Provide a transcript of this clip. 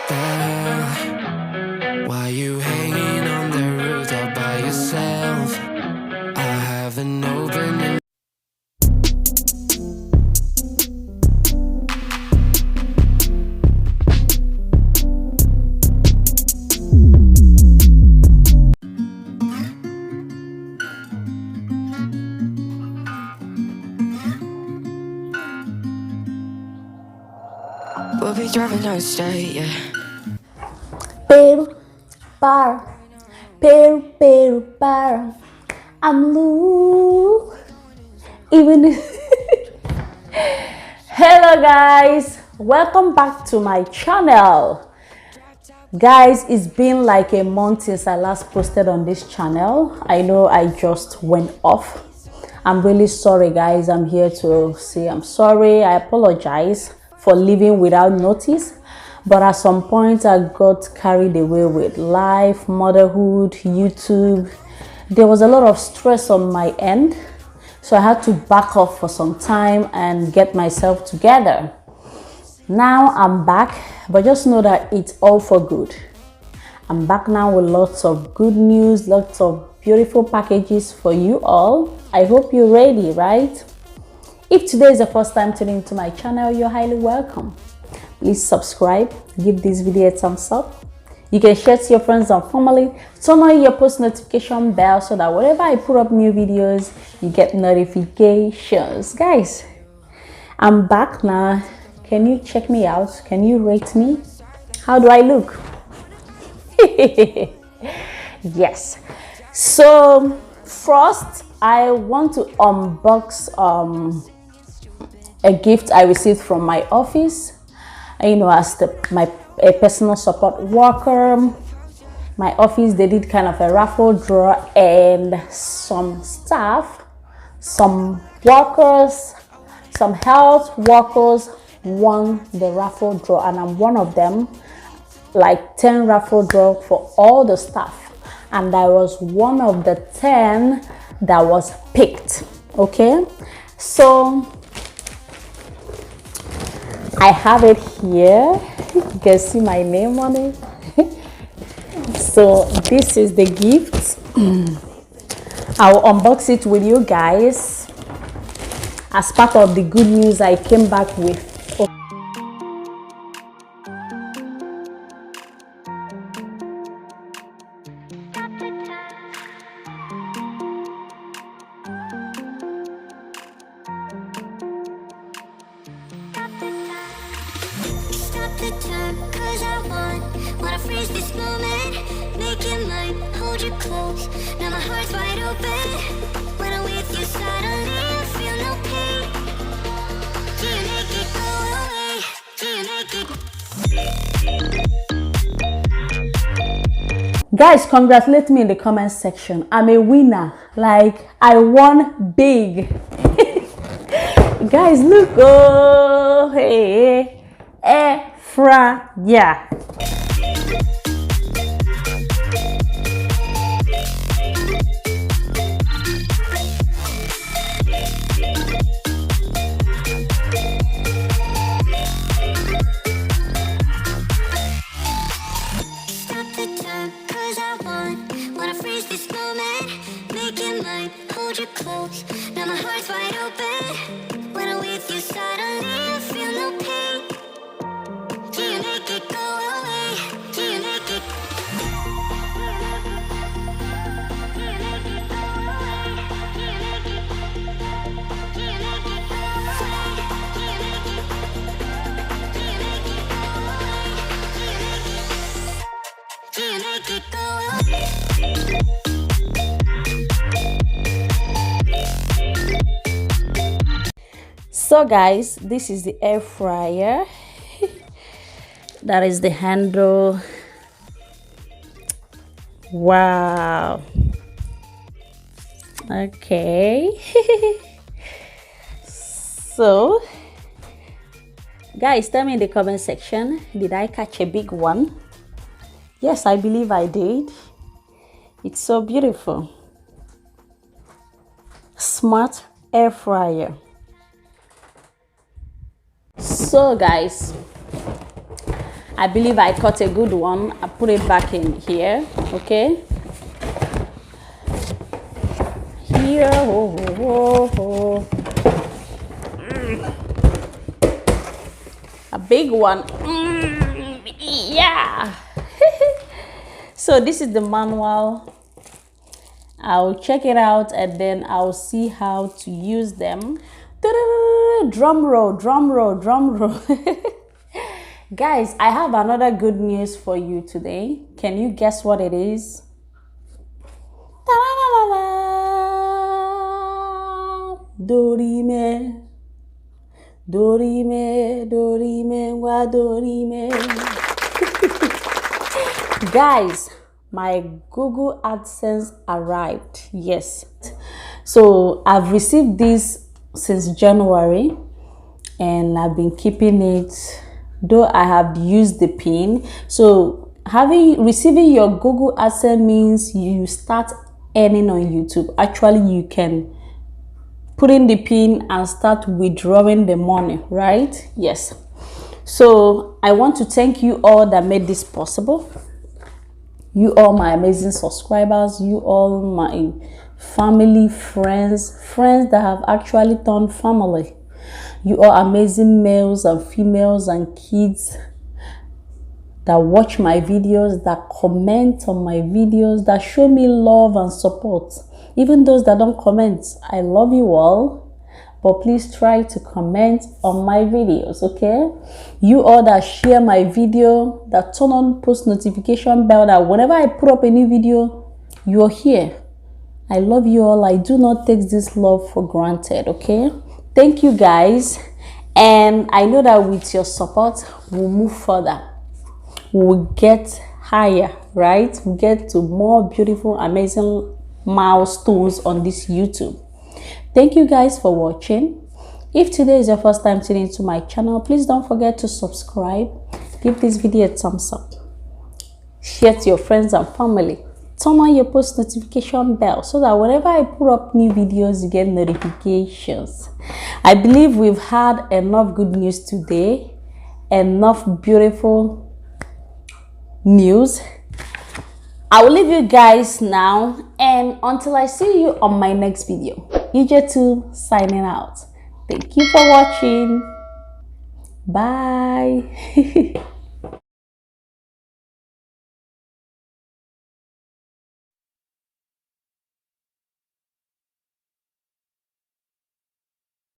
the hell? Why you hanging on the roof all by yourself? I haven't opened your we'll be driving down the state, yeah. Peru, bar, Peru, bar. I'm Lou. Even hello guys, welcome back to my channel. Guys, it's been like a month since I last posted on this channel. I know I just went off. I'm really sorry guys. I'm here to say I'm sorry. I apologize for leaving without notice, but at some point I got carried away with life, motherhood, YouTube. There was a lot of stress on my end, so I had to back off for some time and get myself together. Now I'm back, but just know that it's all for good. I'm back now with lots of good news, lots of beautiful packages for you all. I hope you're ready, right? If today is the first time tuning into my channel, you're highly welcome. Please subscribe, give this video a thumbs up. You can share to your friends and family. Turn on your post notification bell so that whenever I put up new videos, you get notifications. Guys, I'm back now. Can you check me out? Can you rate me? How do I look? Yes. So first, I want to unbox a gift I received from my office. You know, as my personal support worker, my office, they did kind of a raffle draw, and some staff, some workers, some health workers won the raffle draw, and I'm one of them. Like 10 raffle draw for all the staff, and I was one of the 10 that was picked. Okay, so I have it here. You can see my name on it. So this is the gift. I'll unbox it with you guys as part of the good news I came back with. The time, cause I wanna freeze this moment, make it mine, hold you close. Now my heart's wide open. When I'm with you, suddenly I feel no pain. Do you make it go away? Do you make it? Guys, congratulate me in the comment section. I'm a winner. Like, I won big. Guys, look. Oh, hey. Yeah. Stop the time, cause I wanna freeze this moment, make it mine, hold you close. Now my heart's wide open. When I'm with you, suddenly I feel no pain. Do you make it go away? Do you make it? Do you make it go away? Do you make it? Do you make it go away? Do you make it? Do you make it go away? Do you make it go away? So guys, this is the air fryer. That is the handle. Wow. Okay. So guys, tell me in the comment section, did I catch a big one? Yes, I believe I did. It's so beautiful. Smart air fryer. So guys, I believe I caught a good one. I put it back in here. Okay. Here. A big one. Yeah. So this is the manual. I'll check it out and then I'll see how to use them. Drum roll, drum roll, drum roll. Guys, I have another good news for you today. Can you guess what it is? Dorime, dorime, dorime, wa dorime. Guys, my Google AdSense arrived. Yes. So I've received this since January and I've been keeping it, though I have used the pin. So receiving your Google AdSense means you start earning on YouTube. Actually, you can put in the pin and start withdrawing the money, right? Yes. So I want to thank you all that made this possible. You all my amazing subscribers, you all my family, friends that have actually turned family. You are amazing males and females and kids that watch my videos, that comment on my videos, that show me love and support. Even those that don't comment, I love you all. But please try to comment on my videos, okay? You all that share my video, that turn on post notification bell, that whenever I put up a new video, you're here. I love you all. I do not take this love for granted, okay? Thank you guys. And I know that with your support, we'll move further. We'll get higher, right? We'll get to more beautiful, amazing milestones on this YouTube. Thank you guys for watching. If today is your first time tuning into my channel, please don't forget to subscribe. Give this video a thumbs up. Share to your friends and family. Turn on your post notification bell so that whenever I put up new videos, you get notifications. I believe we've had enough good news today. Enough beautiful news. I will leave you guys now, and until I see you on my next video. EJ2 signing out. Thank you for watching. Bye.